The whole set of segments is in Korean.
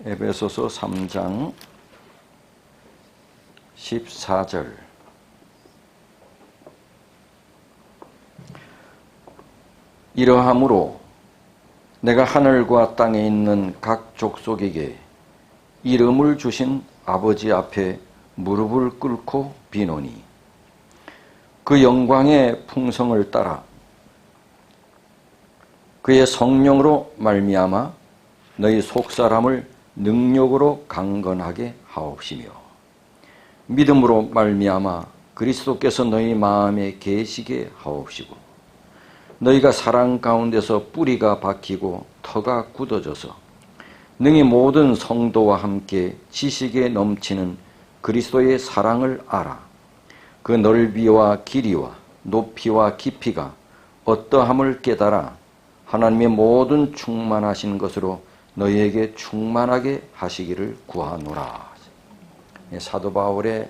에베소서 3장 14절. 이러함으로 내가 하늘과 땅에 있는 각 족속에게 이름을 주신 아버지 앞에 무릎을 꿇고 비노니 그 영광의 풍성을 따라 그의 성령으로 말미암아 너희 속사람을 능력으로 강건하게 하옵시며 믿음으로 말미암아 그리스도께서 너희 마음에 계시게 하옵시고 너희가 사랑 가운데서 뿌리가 박히고 터가 굳어져서 능히 모든 성도와 함께 지식에 넘치는 그리스도의 사랑을 알아 그 넓이와 길이와 높이와 깊이가 어떠함을 깨달아 하나님의 모든 충만하신 것으로 너희에게 충만하게 하시기를 구하노라. 사도 바울의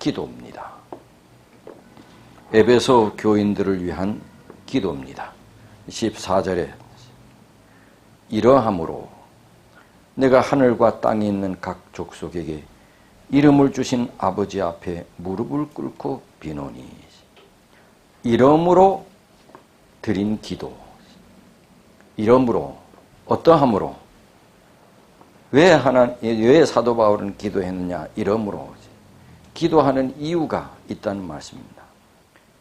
기도입니다. 에베소 교인들을 위한 기도입니다. 14절에 이러함으로 내가 하늘과 땅에 있는 각 족속에게 이름을 주신 아버지 앞에 무릎을 꿇고 비노니 이름으로 드린 기도. 이름으로 어떠함으로 왜 사도 바울은 기도했느냐? 이름으로 기도하는 이유가 있다는 말씀입니다.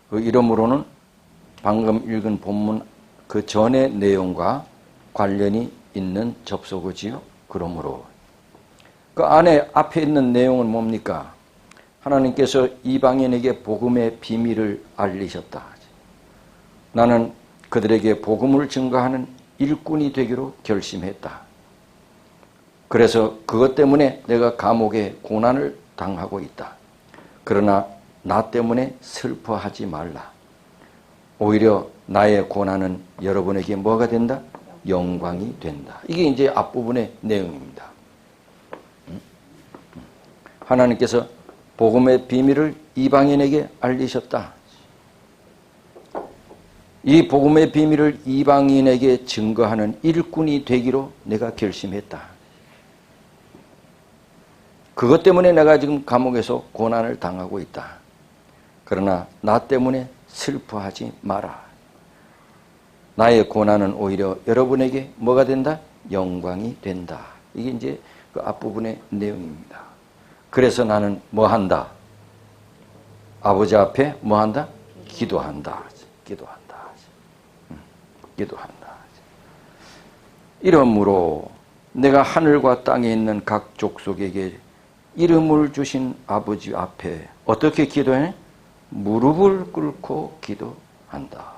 그 이름으로는 방금 읽은 본문 그 전의 내용과 관련이 있는 접속어지요. 그러므로 그 안에 앞에 있는 내용은 뭡니까? 하나님께서 이방인에게 복음의 비밀을 알리셨다. 나는 그들에게 복음을 증거하는 일꾼이 되기로 결심했다. 그래서 그것 때문에 내가 감옥에 고난을 당하고 있다. 그러나 나 때문에 슬퍼하지 말라. 오히려 나의 고난은 여러분에게 뭐가 된다? 영광이 된다. 이게 이제 앞부분의 내용입니다. 하나님께서 복음의 비밀을 이방인에게 알리셨다. 이 복음의 비밀을 이방인에게 증거하는 일꾼이 되기로 내가 결심했다. 그것 때문에 내가 지금 감옥에서 고난을 당하고 있다. 그러나 나 때문에 슬퍼하지 마라. 나의 고난은 오히려 여러분에게 뭐가 된다? 영광이 된다. 이게 이제 그 앞부분의 내용입니다. 그래서 나는 뭐 한다? 아버지 앞에 뭐 한다? 기도한다. 기도한다. 이러므로 내가 하늘과 땅에 있는 각 족속에게 이름을 주신 아버지 앞에 어떻게 기도해? 무릎을 꿇고 기도한다.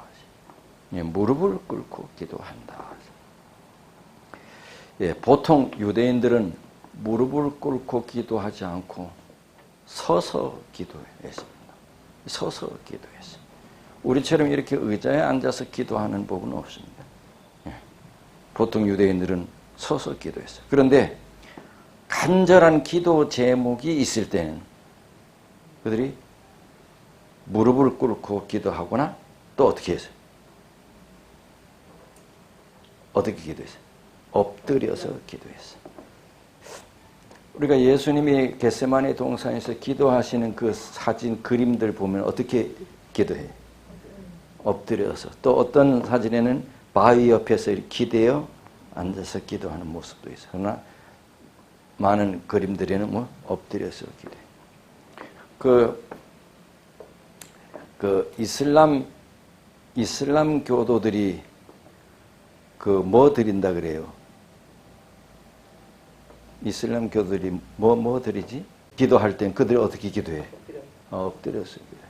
무릎을 꿇고 기도한다. 보통 유대인들은 무릎을 꿇고 기도하지 않고 서서 기도했습니다. 서서 기도했습니다. 우리처럼 이렇게 의자에 앉아서 기도하는 법은 없습니다. 보통 유대인들은 서서 기도했어요. 그런데 간절한 기도 제목이 있을 때는 그들이 무릎을 꿇고 기도하거나 또 어떻게 했어요? 어떻게 기도했어요? 엎드려서 기도했어요. 우리가 예수님이 겟세마네 동산에서 기도하시는 그 사진 그림들 보면 어떻게 기도해요? 엎드려서. 또 어떤 사진에는 바위 옆에서 기대어 앉아서 기도하는 모습도 있어요. 그러나 많은 그림들에는 뭐 엎드려서 기도해요. 그 이슬람 교도들이 뭐 드린다 그래요? 이슬람 교도들이 뭐 드리지? 기도할 땐 그들이 어떻게 기도해? 엎드려서 기도해.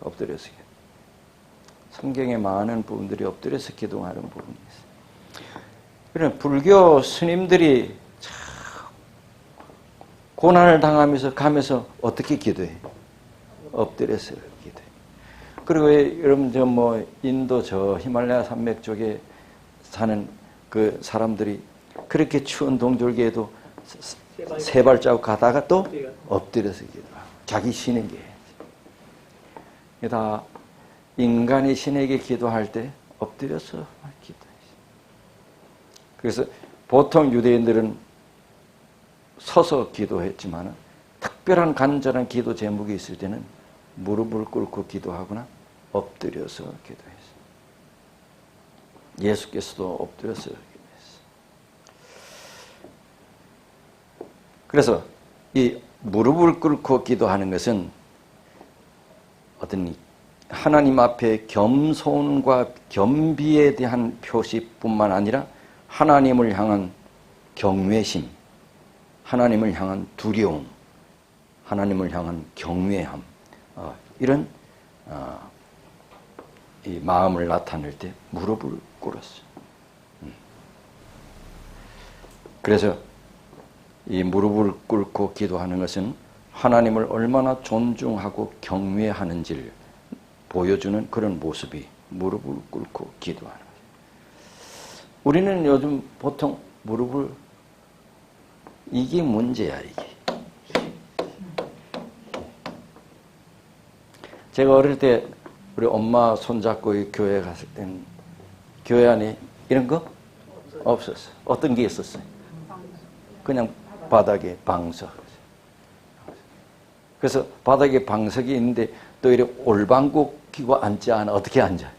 엎드려서 기도해. 성경에 많은 부분들이 엎드려서 기도하는 부분이 있어요. 그러나 불교 스님들이 고난을 당하면서 가면서 어떻게 기도해? 엎드려서 기도해. 그리고 여러분 인도 히말라야 산맥 쪽에 사는 그 사람들이 그렇게 추운 동절기에도 세 발자국 가다가 또 엎드려서 기도하고 자기 신에게. 다 인간이 신에게 기도할 때 엎드려서 기도했어요. 그래서 보통 유대인들은 서서 기도했지만 특별한 간절한 기도 제목이 있을 때는 무릎을 꿇고 기도하거나 엎드려서 기도했어요. 예수께서도 엎드려서 기도했어요. 그래서 이 무릎을 꿇고 기도하는 것은 어떤 하나님 앞에 겸손과 겸비에 대한 표시뿐만 아니라 하나님을 향한 경외심, 하나님을 향한 두려움, 하나님을 향한 경외함, 이런 이 마음을 나타낼 때 무릎을 꿇었어요. 그래서 이 무릎을 꿇고 기도하는 것은 하나님을 얼마나 존중하고 경외하는지를 보여주는 그런 모습이 무릎을 꿇고 기도하는 거예요. 우리는 요즘 보통 무릎을 이게 문제야, 이게. 제가 어릴 때 우리 엄마 손잡고 교회 갔을 때는 교회 안에 이런 거 없었어요. 어떤 게 있었어요? 그냥 바닥에 방석. 그래서 바닥에 방석이 있는데 또 이렇게 올방구 끼고 앉지 않아. 어떻게 앉아?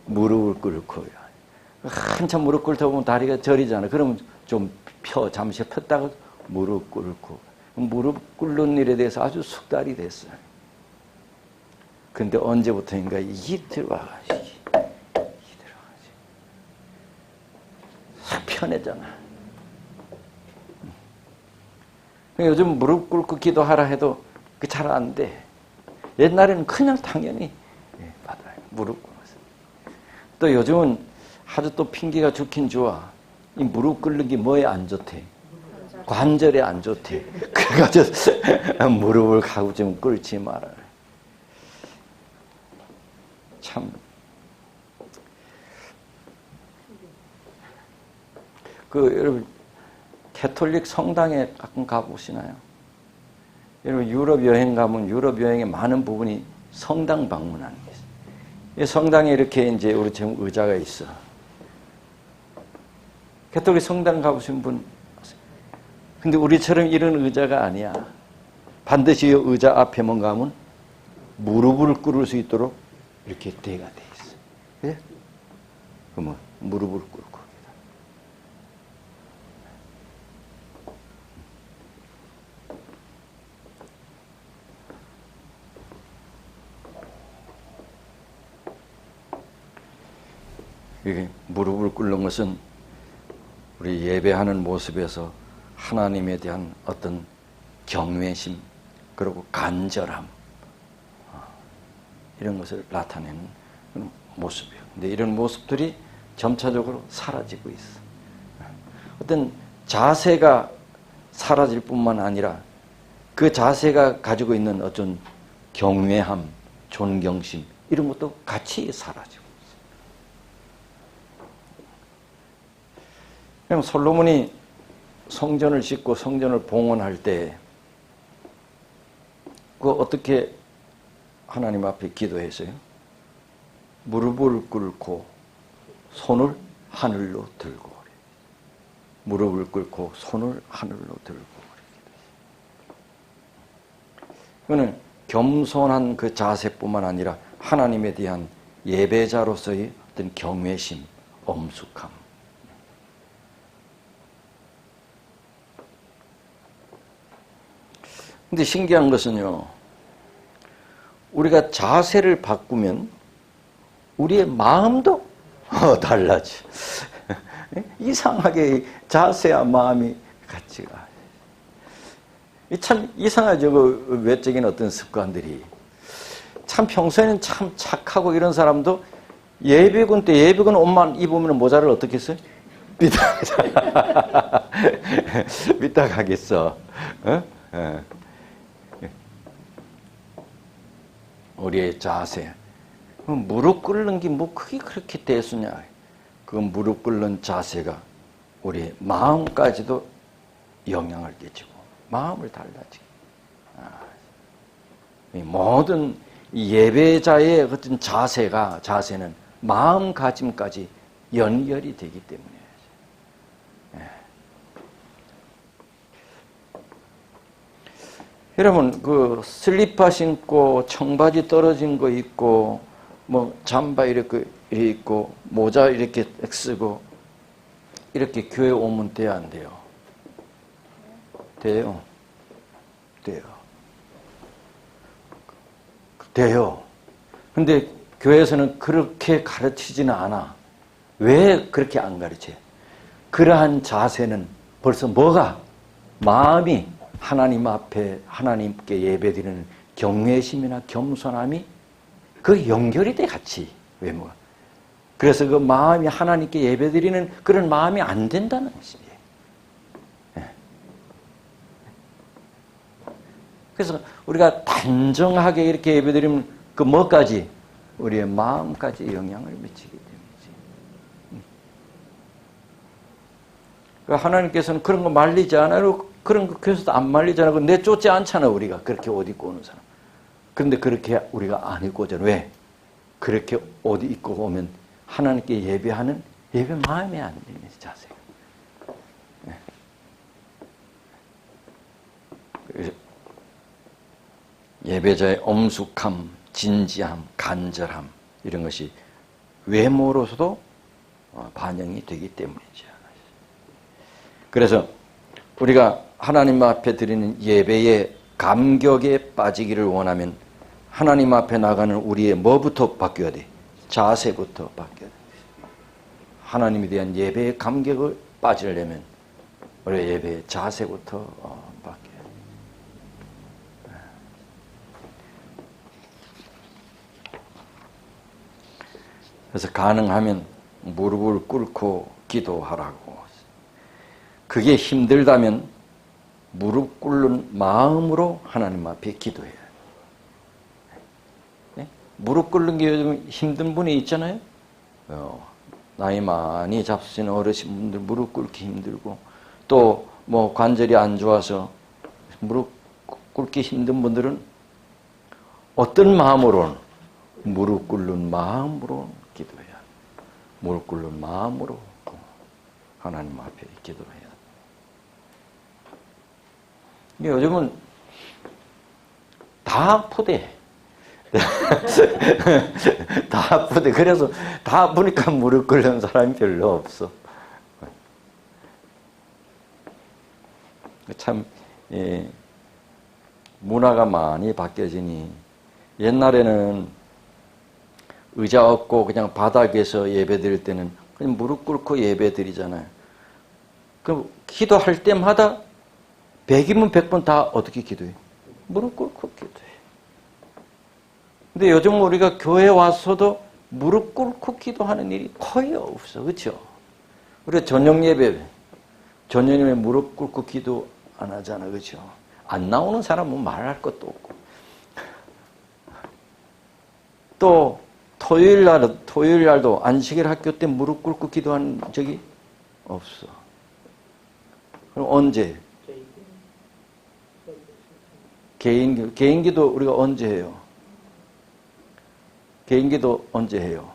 무릎을 꿇고. 한참 무릎 꿇다 보면 다리가 저리잖아. 그러면 좀 잠시 폈다가 무릎 꿇고. 무릎 꿇는 일에 대해서 아주 숙달이 됐어요. 근데 언제부터인가 이게 들어와가지고 싹 편해잖아. 요즘 무릎 꿇고 기도하라 해도 그 잘 안 돼. 옛날에는 그냥 당연히 받아요. 무릎 꿇어서. 또 요즘은 아주 또 핑계가 좋긴 좋아. 이 무릎 꿇는 게 뭐에 안 좋대? 관절에 안 좋대. 그래가지고 무릎을 가고 좀 꿇지 마라. 참. 여러분, 캐톨릭 성당에 가끔 가보시나요? 여러분, 유럽 여행 가면 유럽 여행의 많은 부분이 성당 방문하는 게 있어요. 이 성당에 이렇게 이제 우리 지금 의자가 있어. 캐톨릭 성당 가보신 분, 근데 우리처럼 이런 의자가 아니야. 반드시 이 의자 앞에만 가면 무릎을 꿇을 수 있도록 이렇게 대가 돼 있어. 그래? 그러면 무릎을 꿇고. 이게 무릎을 꿇는 것은 우리 예배하는 모습에서 하나님에 대한 어떤 경외심, 그리고 간절함, 이런 것을 나타내는 그런 모습이에요. 근데 이런 모습들이 점차적으로 사라지고 있어. 어떤 자세가 사라질 뿐만 아니라 그 자세가 가지고 있는 어떤 경외함, 존경심, 이런 것도 같이 사라지고 있어요. 솔로몬이 성전을 짓고 성전을 봉헌할 때 어떻게 하나님 앞에 기도했어요? 무릎을 꿇고 손을 하늘로 들고, 무릎을 꿇고 손을 하늘로 들고. 그는 겸손한 그 자세뿐만 아니라 하나님에 대한 예배자로서의 어떤 경외심, 엄숙함. 근데 신기한 것은요, 우리가 자세를 바꾸면 우리의 마음도 달라져. 이상하게 자세와 마음이 같이 가. 참 이상하죠. 그 외적인 어떤 습관들이. 참 평소에는 참 착하고 이런 사람도 예배군 때 예배군 옷만 입으면 모자를 어떻게 써요? 삐딱하겠어. 우리의 자세. 무릎 꿇는 게 뭐 그게 그렇게 대수냐. 그 무릎 꿇는 자세가 우리의 마음까지도 영향을 끼치고 마음을 달라지게. 모든 예배자의 어떤 자세는 마음가짐까지 연결이 되기 때문에 여러분 그 슬리퍼 신고 청바지 떨어진 거 입고 뭐 잠바 이렇게 입고 모자 이렇게 쓰고 이렇게 교회 오면 돼야 안 돼요? 돼요. 돼요. 돼요. 근데 교회에서는 그렇게 가르치지는 않아. 왜 그렇게 안 가르쳐요? 그러한 자세는 벌써 뭐가? 마음이 하나님 앞에 하나님께 예배드리는 경외심이나 겸손함이 그 연결이 돼 같이 외모가. 그래서 그 마음이 하나님께 예배드리는 그런 마음이 안 된다는 것이에요. 그래서 우리가 단정하게 이렇게 예배드리면 그 뭐까지? 우리의 마음까지 영향을 미치기 때문이지. 하나님께서는 그런 거 말리지 않아요. 그런 거 교회에서도 안 말리잖아요. 내쫓지 않잖아 우리가 그렇게 옷 입고 오는 사람. 그런데 그렇게 우리가 안 입고 오잖아요. 왜? 그렇게 옷 입고 오면 하나님께 예배하는 예배 마음이 안 되는 자세가. 예배자의 엄숙함, 진지함, 간절함 이런 것이 외모로서도 반영이 되기 때문이죠. 그래서 우리가 하나님 앞에 드리는 예배의 감격에 빠지기를 원하면 하나님 앞에 나가는 우리의 뭐부터 바뀌어야 돼? 자세부터 바뀌어야 돼. 하나님에 대한 예배의 감격을 빠지려면 우리의 예배의 자세부터 바뀌어야 돼. 그래서 가능하면 무릎을 꿇고 기도하라고. 그게 힘들다면 무릎 꿇는 마음으로 하나님 앞에 기도해야 돼요. 네? 무릎 꿇는 게 요즘 힘든 분이 있잖아요. 나이 많이 잡수신 어르신분들 무릎 꿇기 힘들고 또 뭐 관절이 안 좋아서 무릎 꿇기 힘든 분들은 어떤 마음으로는 무릎 꿇는 마음으로 기도해야 돼요. 무릎 꿇는 마음으로 하나님 앞에 기도해야 돼요. 요즘은 다 아프대. 다 아프대. 그래서 다 아프니까 무릎 꿇는 사람이 별로 없어. 참 문화가 많이 바뀌어지니 옛날에는 의자 없고 그냥 바닥에서 예배드릴 때는 그냥 무릎 꿇고 예배드리잖아요. 그럼 기도할 때마다 100이면 100번 다 어떻게 기도해? 무릎 꿇고 기도해. 근데 요즘 우리가 교회 와서도 무릎 꿇고 기도하는 일이 거의 없어. 그렇죠? 우리가 저녁 예배 무릎 꿇고 기도 안 하잖아. 그렇죠? 안 나오는 사람은 말할 것도 없고. 또 토요일 날도 안식일 학교 때 무릎 꿇고 기도한 적이 없어. 그럼 언제? 개인기도 우리가 언제 해요? 개인기도 언제 해요?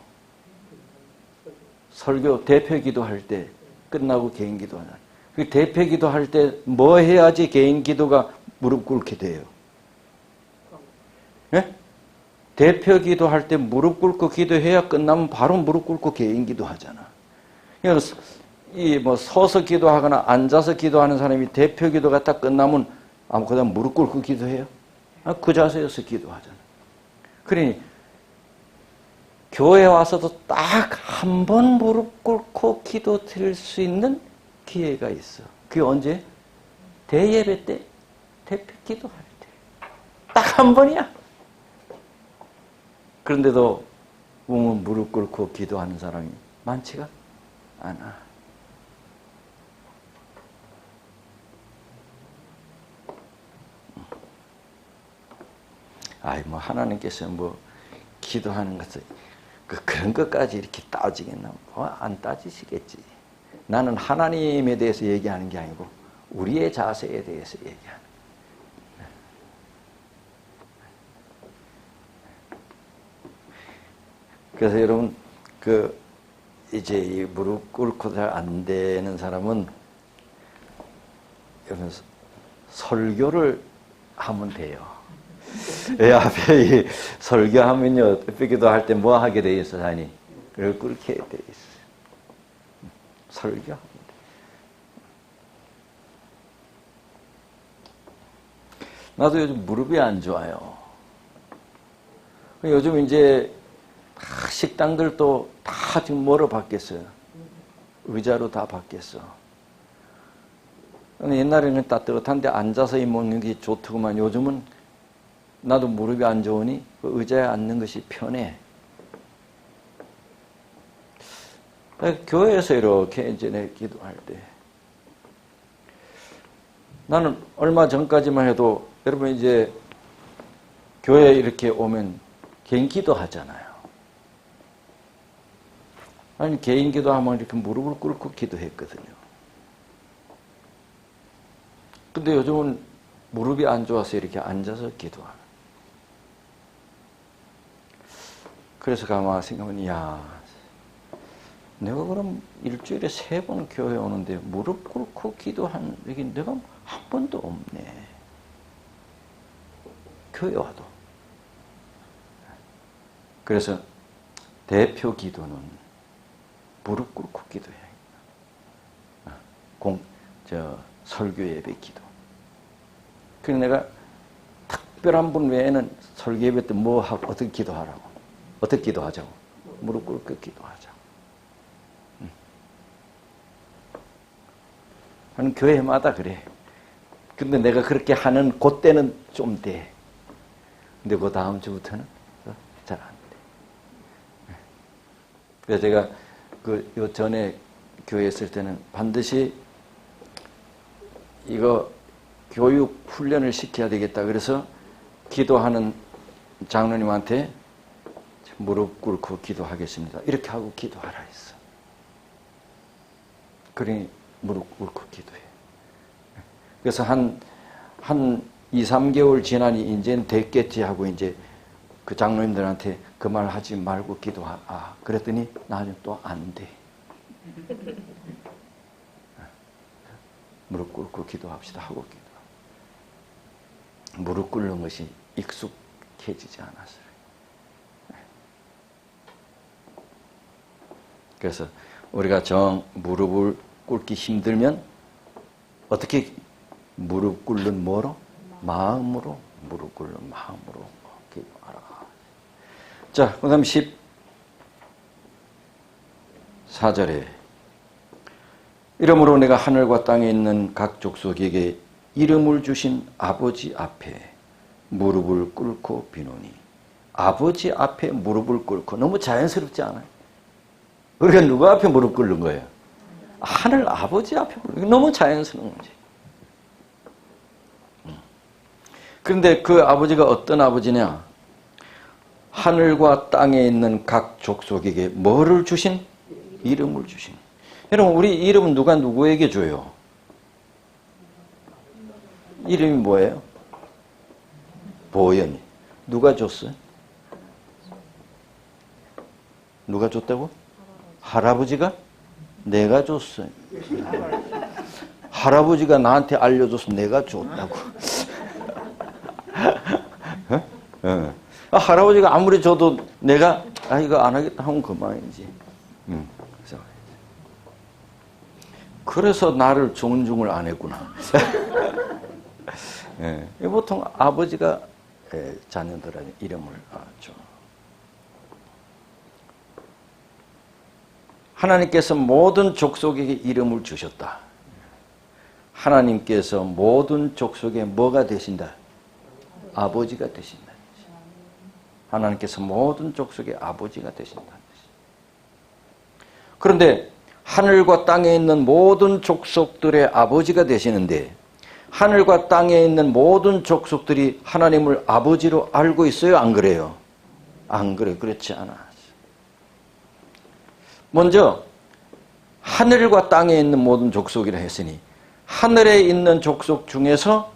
설교 대표기도 할 때 끝나고 개인기도 하잖아요. 그 대표기도 할 때 뭐 해야지 개인기도가 무릎 꿇게 돼요? 네? 대표기도 할 때 무릎 꿇고 기도해야 끝나면 바로 무릎 꿇고 개인기도 하잖아. 그래서 이 뭐 서서 기도하거나 앉아서 기도하는 사람이 대표기도가 딱 끝나면 아무거나 무릎 꿇고 기도해요? 그 자세에서 기도하잖아. 그러니 교회 와서도 딱 한 번 무릎 꿇고 기도 드릴 수 있는 기회가 있어. 그게 언제? 대예배 때, 대표 기도할 때. 딱 한 번이야. 그런데도 보면 무릎 꿇고 기도하는 사람이 많지가 않아. 뭐 하나님께서 뭐 기도하는 것을 그런 것까지 이렇게 따지겠나? 안 따지시겠지. 나는 하나님에 대해서 얘기하는 게 아니고 우리의 자세에 대해서 얘기하는. 그래서 여러분 이제 이 무릎 꿇고 잘 안 되는 사람은 여러분 설교를 하면 돼요. 왜 앞에 이 설교하면요, 기도할 때 뭐 하게 돼 있어, 자니? 그렇게 돼 있어. 설교하면 돼. 나도 요즘 무릎이 안 좋아요. 요즘 이제 다 식당들도 다 지금 뭐로 바뀌었어요? 의자로 다 바뀌었어. 옛날에는 따뜻한데 앉아서 먹는 게 좋더구만 요즘은 나도 무릎이 안 좋으니 그 의자에 앉는 것이 편해. 교회에서 이렇게 이제 내 기도할 때 나는 얼마 전까지만 해도 여러분 이제 교회에 이렇게 오면 개인 기도 하잖아요. 아니 개인 기도하면 이렇게 무릎을 꿇고 기도했거든요. 근데 요즘은 무릎이 안 좋아서 이렇게 앉아서 기도하는. 그래서 가만 생각하면 야, 내가 그럼 일주일에 3번 교회 오는데 무릎 꿇고 기도한 적이 내가 한 번도 없네. 교회 와도. 그래서 대표 기도는 무릎 꿇고 기도해야겠다. 설교 예배 기도. 그래서 내가 특별한 분 외에는 설교 예배 때 뭐 하고 어떻게 기도하라고? 어떻게 기도하자고? 무릎 꿇고 기도하자고. 하는 교회마다 그래. 근데 내가 그렇게 하는 그때는 좀 돼. 근데 그 다음 주부터는 잘 안 돼. 그래서 제가 요 전에 교회에 있을 때는 반드시 이거 교육 훈련을 시켜야 되겠다. 그래서 기도하는 장로님한테 무릎 꿇고 기도하겠습니다. 이렇게 하고 기도하라 했어. 그러니 무릎 꿇고 기도해. 그래서 한 2, 3개월 지나니 이제는 됐겠지 하고 이제 그 장로님들한테 그 말 하지 말고 기도하라. 그랬더니 나중에 또 안 돼. 무릎 꿇고 기도합시다 하고 기도. 무릎 꿇는 것이 익숙해지지 않았어요. 그래서 우리가 무릎을 꿇기 힘들면 어떻게 무릎 꿇는 뭐로? 마음으로 무릎 꿇는 마음으로 기도하라. 자, 그 다음 14절에 이러므로 내가 하늘과 땅에 있는 각 족속에게 이름을 주신 아버지 앞에 무릎을 꿇고 비노니. 아버지 앞에 무릎을 꿇고 너무 자연스럽지 않아요? 우리가 누구 앞에 무릎 꿇는 거예요? 하늘 아버지 앞에 무릎. 너무 자연스러운 거지. 그런데 그 아버지가 어떤 아버지냐? 하늘과 땅에 있는 각 족속에게 뭐를 주신? 이름을 주신. 여러분, 우리 이름은 누가 누구에게 줘요? 이름이 뭐예요? 보현이. 누가 줬어요? 누가 줬다고? 할아버지가? 내가 줬어요. 할아버지가 나한테 알려줘서 내가 줬다고. 할아버지가 아무리 줘도 내가 이거 안 하겠다 하면 그만이지. 그래서 나를 존중을 안 했구나. 보통 아버지가 자녀들의 이름을 줘. 하나님께서 모든 족속에게 이름을 주셨다. 하나님께서 모든 족속에 뭐가 되신다? 아버지가 되신다. 하나님께서 모든 족속의 아버지가 되신다. 그런데 하늘과 땅에 있는 모든 족속들의 아버지가 되시는데 하늘과 땅에 있는 모든 족속들이 하나님을 아버지로 알고 있어요? 안 그래요? 안 그래. 그렇지 않아. 먼저 하늘과 땅에 있는 모든 족속이라 했으니 하늘에 있는 족속 중에서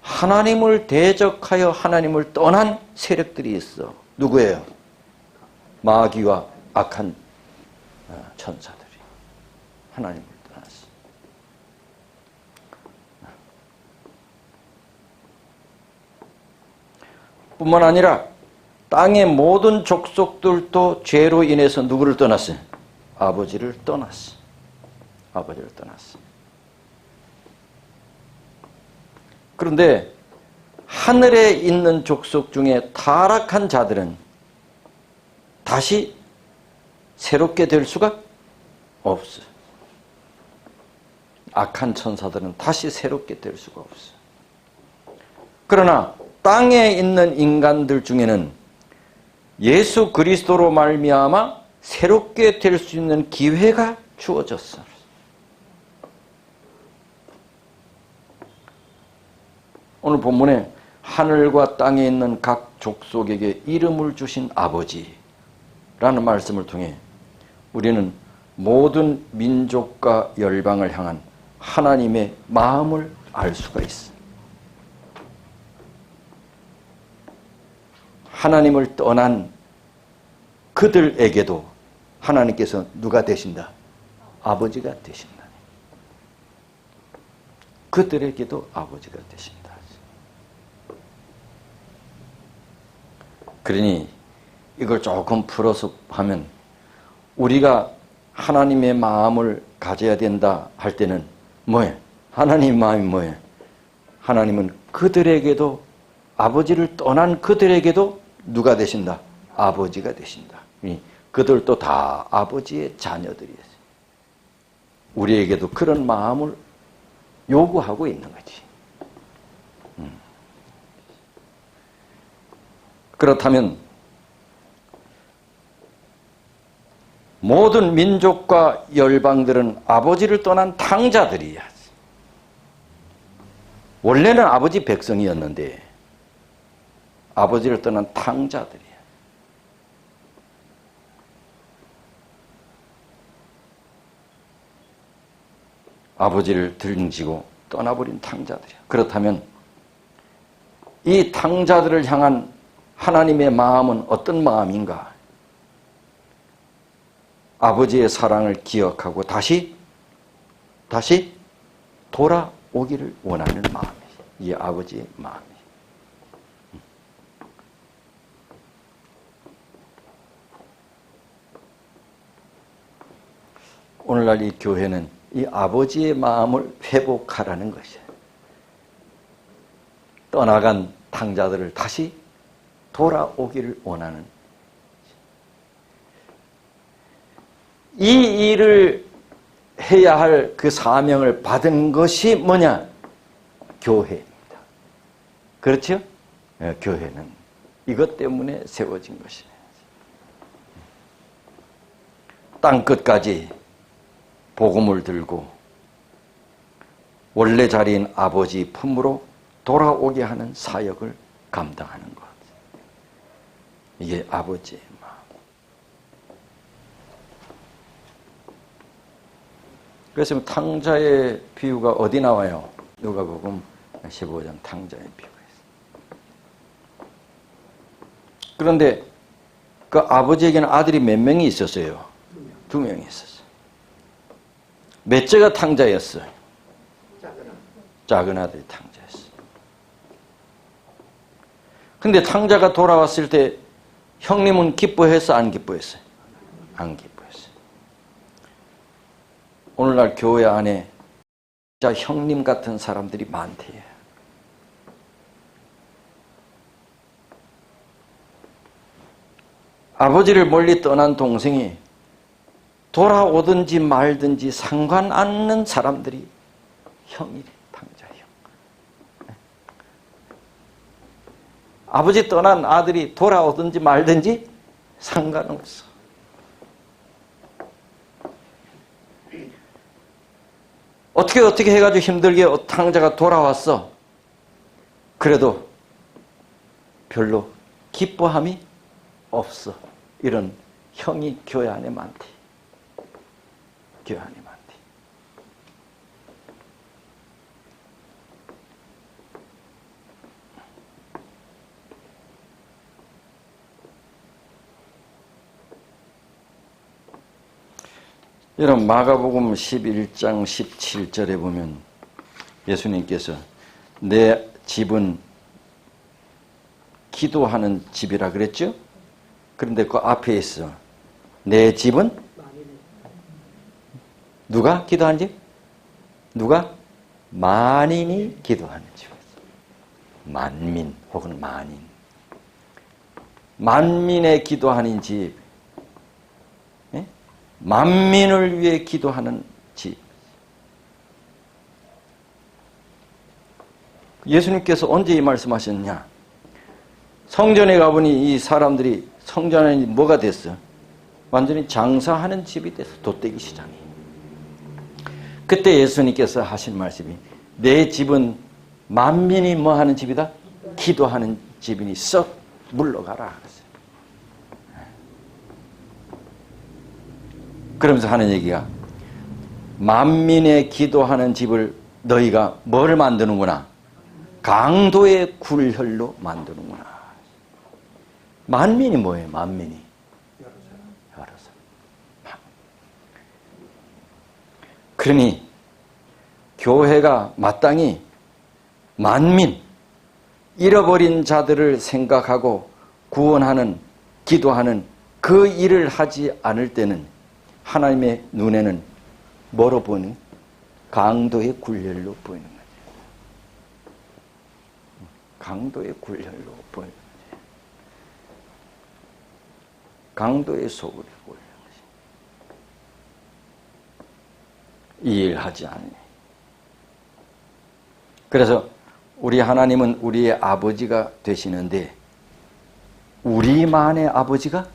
하나님을 대적하여 하나님을 떠난 세력들이 있어. 누구예요? 마귀와 악한 천사들이 하나님을 떠났어. 뿐만 아니라 땅의 모든 족속들도 죄로 인해서 누구를 떠났어요? 아버지를 떠났어요. 아버지를 떠났어요. 그런데 하늘에 있는 족속 중에 타락한 자들은 다시 새롭게 될 수가 없어요. 악한 천사들은 다시 새롭게 될 수가 없어요. 그러나 땅에 있는 인간들 중에는 예수 그리스도로 말미암아 새롭게 될 수 있는 기회가 주어졌어요. 오늘 본문에 하늘과 땅에 있는 각 족속에게 이름을 주신 아버지라는 말씀을 통해 우리는 모든 민족과 열방을 향한 하나님의 마음을 알 수가 있습니다. 하나님을 떠난 그들에게도 하나님께서 누가 되신다? 아버지가 되신다. 그들에게도 아버지가 되신다. 그러니 이걸 조금 풀어서 하면 우리가 하나님의 마음을 가져야 된다 할 때는 뭐예요? 하나님의 마음이 뭐예요? 하나님은 그들에게도 아버지를 떠난 그들에게도 누가 되신다? 아버지가 되신다. 그들도 다 아버지의 자녀들이었어요. 우리에게도 그런 마음을 요구하고 있는 거지. 그렇다면 모든 민족과 열방들은 아버지를 떠난 탕자들이야. 원래는 아버지 백성이었는데 아버지를 떠난 탕자들이야. 아버지를 등지고 떠나버린 탕자들이야. 그렇다면 이 탕자들을 향한 하나님의 마음은 어떤 마음인가? 아버지의 사랑을 기억하고 다시 돌아오기를 원하는 마음이에요. 이 아버지의 마음이에요. 오늘날 이 교회는 이 아버지의 마음을 회복하라는 것이에요. 떠나간 탕자들을 다시 돌아오기를 원하는 이 일을 해야 할 그 사명을 받은 것이 뭐냐? 교회입니다. 그렇죠? 네, 교회는 이것 때문에 세워진 것이에요. 땅끝까지 복음을 들고 원래 자리인 아버지 품으로 돌아오게 하는 사역을 감당하는 것. 이게 아버지의 마음. 그래서 탕자의 비유가 어디 나와요? 누가복음 15장 탕자의 비유가 있어요. 그런데 그 아버지에게는 아들이 몇 명이 있었어요? 2명이 있었어요. 몇째가 탕자였어요? 작은 아들이 탕자였어요. 근데 탕자가 돌아왔을 때 형님은 기뻐했어? 안 기뻐했어요? 안 기뻐했어요. 오늘날 교회 안에 진짜 형님 같은 사람들이 많대요. 아버지를 멀리 떠난 동생이 돌아오든지 말든지 상관 않는 사람들이 형이래, 탕자형. 아버지 떠난 아들이 돌아오든지 말든지 상관없어. 어떻게 해가지고 힘들게 탕자가 돌아왔어. 그래도 별로 기뻐함이 없어. 이런 형이 교회 안에 많대. 교회 안에 많대. 여러분 마가복음 11장 17절에 보면 예수님께서 내 집은 기도하는 집이라 그랬죠? 그런데 그 앞에 있어. 내 집은 누가 기도하는 집? 누가? 만인이 기도하는 집. 만민 혹은 만인. 만민의 기도하는 집. 예? 만민을 위해 기도하는 집. 예수님께서 언제 이 말씀하셨냐? 성전에 가보니 이 사람들이 성전에 뭐가 됐어? 완전히 장사하는 집이 됐어. 돗대기 시장이. 그때 예수님께서 하신 말씀이 내 집은 만민이 뭐 하는 집이다? 기도하는 집이니 썩 물러가라. 그러면서 하는 얘기가 만민의 기도하는 집을 너희가 뭘 만드는구나? 강도의 굴혈로 만드는구나. 만민이 뭐예요? 만민이. 여러 사람. 그러니 교회가 마땅히 만민, 잃어버린 자들을 생각하고 구원하는, 기도하는 그 일을 하지 않을 때는 하나님의 눈에는 뭐로 보이는? 강도의 굴혈로 보이는 거죠. 강도의 굴혈로 보이는 거죠. 강도의 소굴이 보이는 거죠. 이 일 하지 않으니. 그래서 우리 하나님은 우리의 아버지가 되시는데 우리만의 아버지가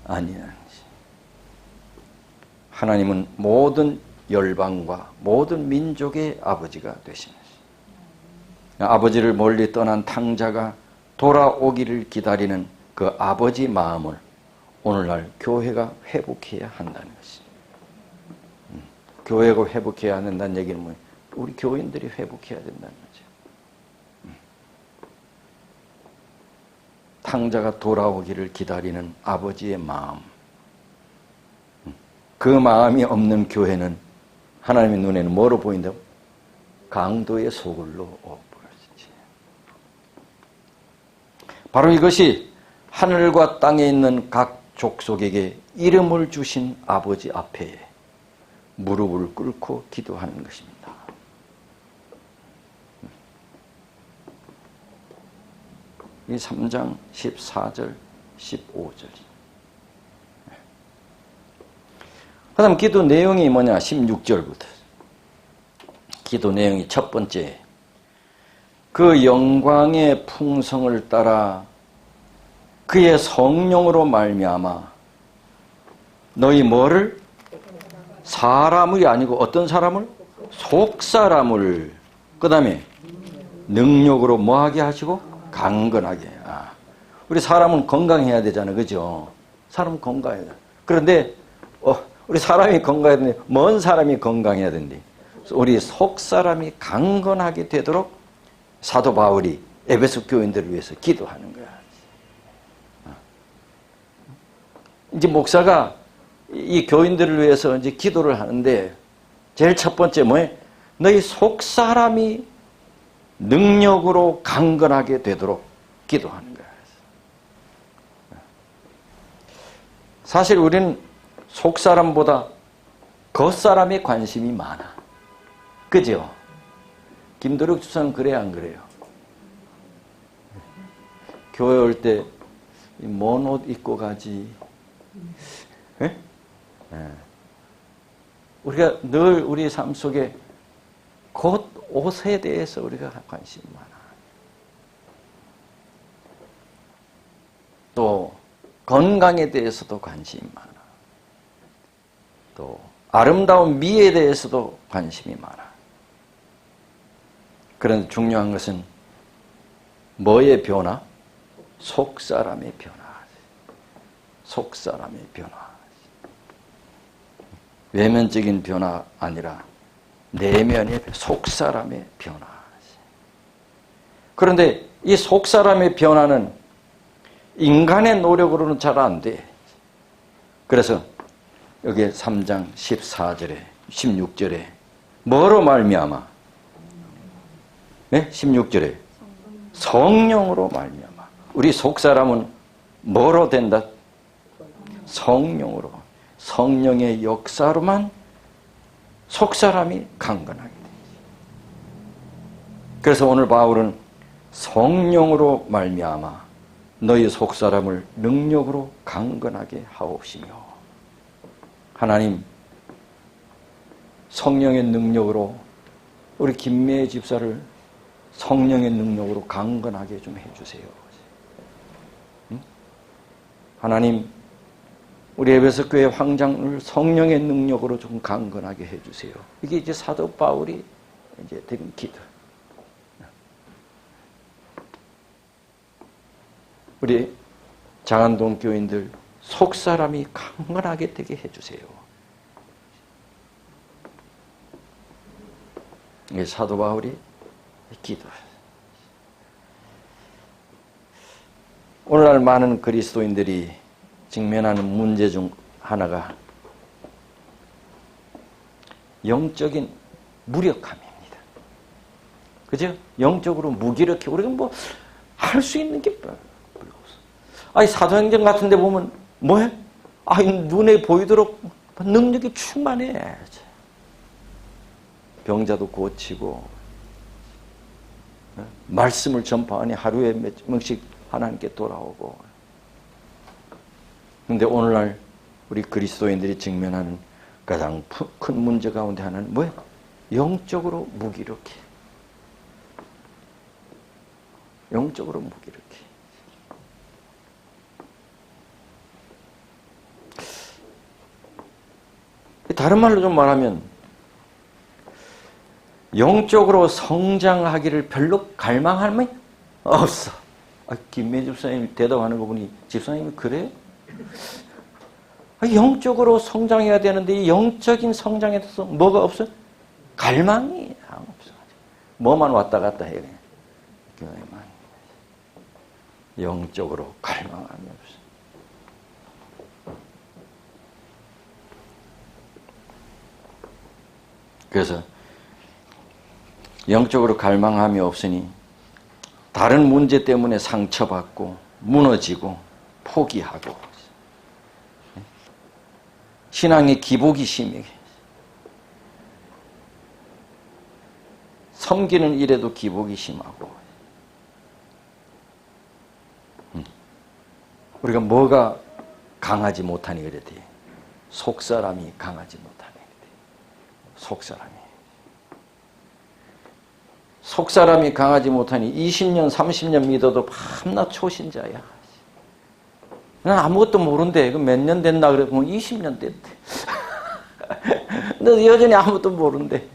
아니라는 것이. 하나님은 모든 열방과 모든 민족의 아버지가 되신 것이. 아버지를 멀리 떠난 탕자가 돌아오기를 기다리는 그 아버지 마음을 오늘날 교회가 회복해야 한다는 것이. 교회가 회복해야 한다는 얘기는 뭐예요? 우리 교인들이 회복해야 된다는 거죠. 탕자가 돌아오기를 기다리는 아버지의 마음. 그 마음이 없는 교회는 하나님의 눈에는 뭐로 보인다고? 강도의 소굴로 보여지지. 바로 이것이 하늘과 땅에 있는 각 족속에게 이름을 주신 아버지 앞에 무릎을 꿇고 기도하는 것입니다. 이 3장 14절, 15절. 그 다음 기도 내용이 뭐냐? 16절부터. 기도 내용이 첫 번째. 그 영광의 풍성을 따라 그의 성령으로 말미암아 너희 뭐를? 사람이 아니고 어떤 사람을? 속사람을. 그 다음에 능력으로 뭐하게 하시고? 강건하게. 우리 사람은 건강해야 되잖아요. 그죠? 사람은 건강해야 돼. 그런데 우리 사람이 건강해야 되는데 먼 사람이 건강해야 된대. 우리 속 사람이 강건하게 되도록 사도 바울이 에베소 교인들을 위해서 기도하는 거야. 이제 목사가 이 교인들을 위해서 이제 기도를 하는데 제일 첫 번째 뭐예요? 너희 속 사람이 능력으로 강건하게 되도록 기도하는 거예요. 사실 우리는 속사람보다 겉사람에 관심이 많아. 그죠? 김도록 주사는 그래요, 안 그래요? 교회 올 때 뭔 옷 입고 가지? 네? 네. 우리가 늘 우리 삶 속에 겉 옷에 대해서 우리가 관심이 많아. 또 건강에 대해서도 관심이 많아. 또 아름다운 미에 대해서도 관심이 많아. 그런데 중요한 것은 뭐의 변화? 속사람의 변화. 속사람의 변화. 외면적인 변화 아니라 내면의 속사람의 변화. 그런데 이 속사람의 변화는 인간의 노력으로는 잘 안 돼. 그래서 여기 3장 14절에 16절에 뭐로 말미암아? 네? 16절에 성령으로 말미암아. 우리 속사람은 뭐로 된다? 성령으로. 성령의 역사로만 속사람이 강건하게 됩니다. 그래서 오늘 바울은 성령으로 말미암아 너희 속사람을 능력으로 강건하게 하옵시며, 하나님 성령의 능력으로 우리 김매애 집사를 성령의 능력으로 강건하게 좀 해주세요. 하나님 우리 에베소 교회 황장을 성령의 능력으로 좀 강건하게 해주세요. 이게 이제 사도 바울이 이제 드린 기도. 우리 장안동 교인들 속사람이 강건하게 되게 해주세요. 이게 사도 바울이 기도. 오늘날 많은 그리스도인들이 직면하는 문제 중 하나가 영적인 무력함입니다. 그죠? 영적으로 무기력해. 우리가 뭐 할 수 있는 게 별로 없어. 아니 사도행전 같은 데 보면 뭐해? 아니 눈에 보이도록 능력이 충만해. 병자도 고치고 말씀을 전파하니 하루에 몇 명씩 하나님께 돌아오고. 그런데 오늘날 우리 그리스도인들이 직면하는 가장 큰 문제 가운데 하나는 뭐예요? 영적으로 무기력해. 영적으로 무기력해. 다른 말로 좀 말하면 영적으로 성장하기를 별로 갈망하면 없어. 김매 집사님 대답하는 거 보니 집사님이 그래요? 영적으로 성장해야 되는데 이 영적인 성장에 대해서 뭐가 없어? 갈망이 없어. 뭐만 왔다 갔다 해. 영적으로 갈망함이 없어. 그래서 영적으로 갈망함이 없으니 다른 문제 때문에 상처받고 무너지고 포기하고 신앙의 기복이 심해. 섬기는 일에도 기복이 심하고. 우리가 뭐가 강하지 못하니 그래 돼. 속사람이 강하지 못하니 그래 돼. 속사람이 강하지 못하니 20년 30년 믿어도 밤낮 초신자야. 난 아무것도 모른대. 그 몇 년 됐나 그래 보면 20년 됐대. 너 여전히 아무것도 모른대.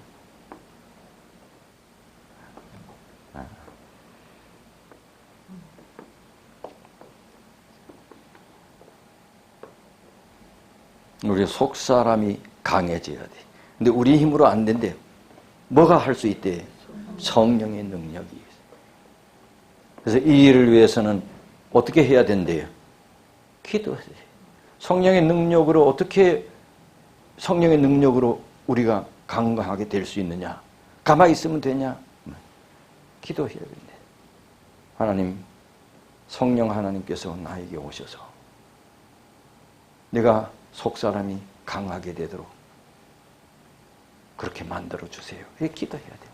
우리 속사람이 강해져야 돼. 근데 우리 힘으로 안 된대요. 뭐가 할 수 있대? 성령의 능력이. 그래서 이 일을 위해서는 어떻게 해야 된대요? 기도해야 돼. 성령의 능력으로 어떻게 성령의 능력으로 우리가 강건하게 될 수 있느냐? 가만히 있으면 되냐? 기도해야 된대. 하나님, 성령 하나님께서 나에게 오셔서 내가 속사람이 강하게 되도록 그렇게 만들어주세요. 이렇게 기도해야 됩니다.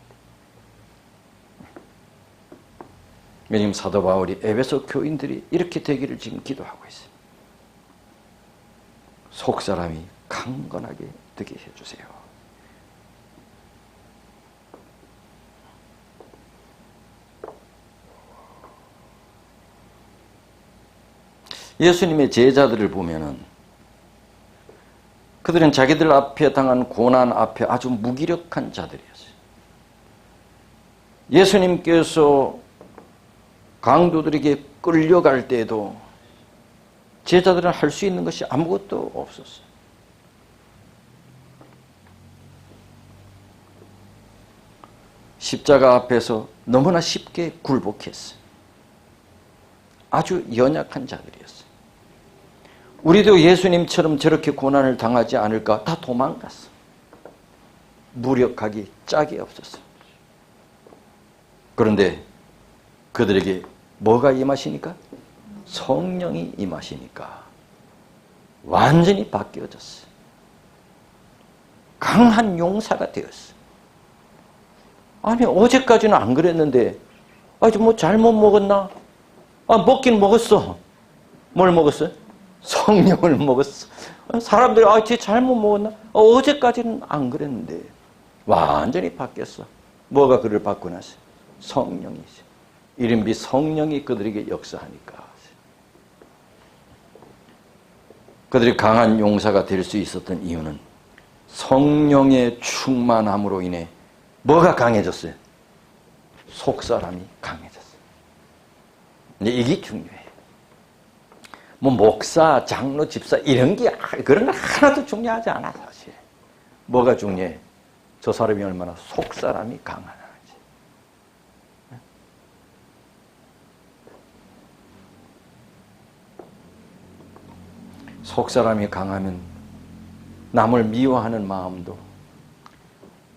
왜냐하면 사도 바울이 에베소 교인들이 이렇게 되기를 지금 기도하고 있어요. 속사람이 강건하게 되게 해주세요. 예수님의 제자들을 보면은 그들은 자기들 앞에 당한 고난 앞에 아주 무기력한 자들이었어요. 예수님께서 강도들에게 끌려갈 때에도 제자들은 할 수 있는 것이 아무것도 없었어요. 십자가 앞에서 너무나 쉽게 굴복했어요. 아주 연약한 자들이었어요. 우리도 예수님처럼 저렇게 고난을 당하지 않을까 다 도망갔어. 무력하기 짝이 없었어. 그런데 그들에게 뭐가 임하시니까? 성령이 임하시니까 완전히 바뀌어졌어요. 강한 용사가 되었어요. 아니 어제까지는 안 그랬는데 아주 뭐 잘못 먹었나? 먹긴 먹었어. 뭘 먹었어요? 성령을 먹었어. 사람들이 쟤 잘못 먹었나? 어제까지는 안 그랬는데 완전히 바뀌었어. 뭐가 그를 바꾸놨어요? 성령이죠. 이른비 성령이 그들에게 역사하니까. 그들이 강한 용사가 될 수 있었던 이유는 성령의 충만함으로 인해 뭐가 강해졌어요? 속사람이 강해졌어요. 근데 이게 중요해요. 뭐 목사, 장로, 집사 이런 게 그런 건 하나도 중요하지 않아 사실. 뭐가 중요해? 저 사람이 얼마나 속사람이 강하나. 속사람이 강하면 남을 미워하는 마음도,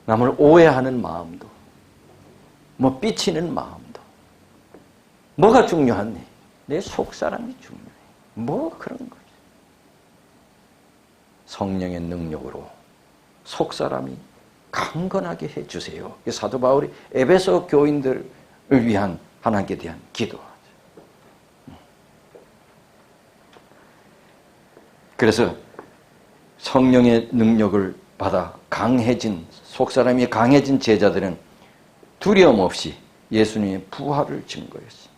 남을 오해하는 마음도, 뭐 삐치는 마음도, 뭐가 중요하니? 내 속사람이 중요해. 뭐 그런 거지. 성령의 능력으로 속사람이 강건하게 해주세요. 사도 바울이 에베소 교인들을 위한 하나님께 대한 기도. 그래서 성령의 능력을 받아 강해진, 속사람이 강해진 제자들은 두려움 없이 예수님의 부활을 증거했어요.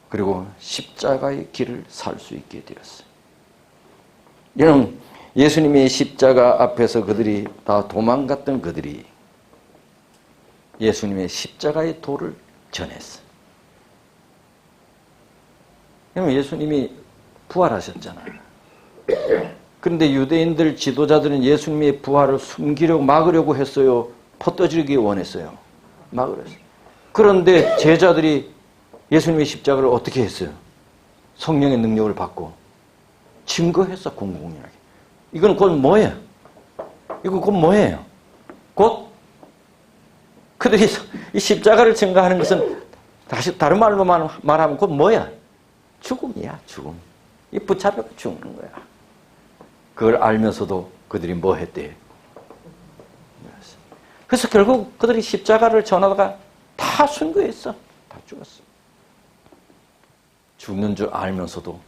그리고 십자가의 길을 살 수 있게 되었어요. 여러분, 예수님의 십자가 앞에서 그들이 다 도망갔던 그들이 예수님의 십자가의 도를 전했어요. 여러분, 예수님이 부활하셨잖아요. 그런데 유대인들 지도자들은 예수님의 부활을 숨기려고 막으려고 했어요. 퍼뜨리기 원했어요. 막으랬어요. 그런데 제자들이 예수님의 십자가를 어떻게 했어요? 성령의 능력을 받고 증거했어. 공공연하게. 이건 곧 뭐예요? 이건 곧 뭐예요? 곧 그들이 이 십자가를 증거하는 것은 다른 말로 말하면 곧 뭐야? 죽음이야. 죽음. 이 붙잡혀 죽는 거야. 그걸 알면서도 그들이 뭐 했대? 그래서 결국 그들이 십자가를 전하다가 다 순교했어. 다 죽었어. 죽는 줄 알면서도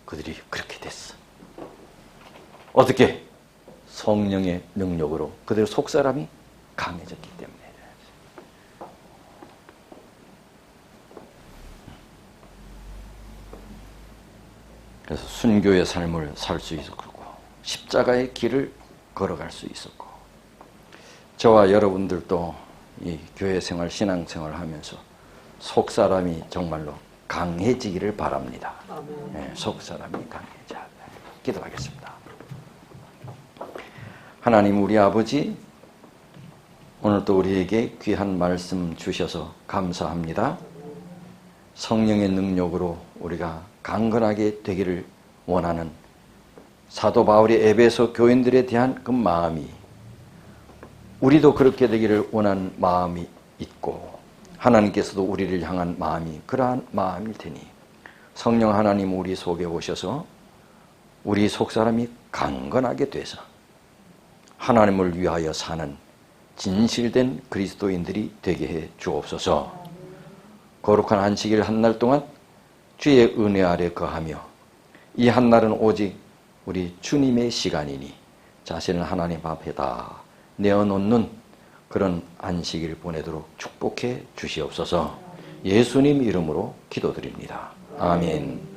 그들이 그렇게 됐어. 어떻게? 성령의 능력으로 그들의 속사람이 강해졌기 때문에. 그래서 순교의 삶을 살 수 있었고 십자가의 길을 걸어갈 수 있었고 저와 여러분들도 이 교회 생활, 신앙 생활을 하면서 속사람이 정말로 강해지기를 바랍니다. 네, 속사람이 강해져. 기도하겠습니다. 하나님 우리 아버지, 오늘도 우리에게 귀한 말씀 주셔서 감사합니다. 성령의 능력으로 우리가 강건하게 되기를 원하는 사도 바울의 에베소 교인들에 대한 그 마음이 우리도 그렇게 되기를 원하는 마음이 있고 하나님께서도 우리를 향한 마음이 그러한 마음일 테니 성령 하나님 우리 속에 오셔서 우리 속사람이 강건하게 돼서 하나님을 위하여 사는 진실된 그리스도인들이 되게 해 주옵소서. 거룩한 안식일 한 날 동안 주의 은혜 아래 거하며 이 한날은 오직 우리 주님의 시간이니 자신을 하나님 앞에다 내어놓는 그런 안식일 보내도록 축복해 주시옵소서. 예수님 이름으로 기도드립니다. 아멘.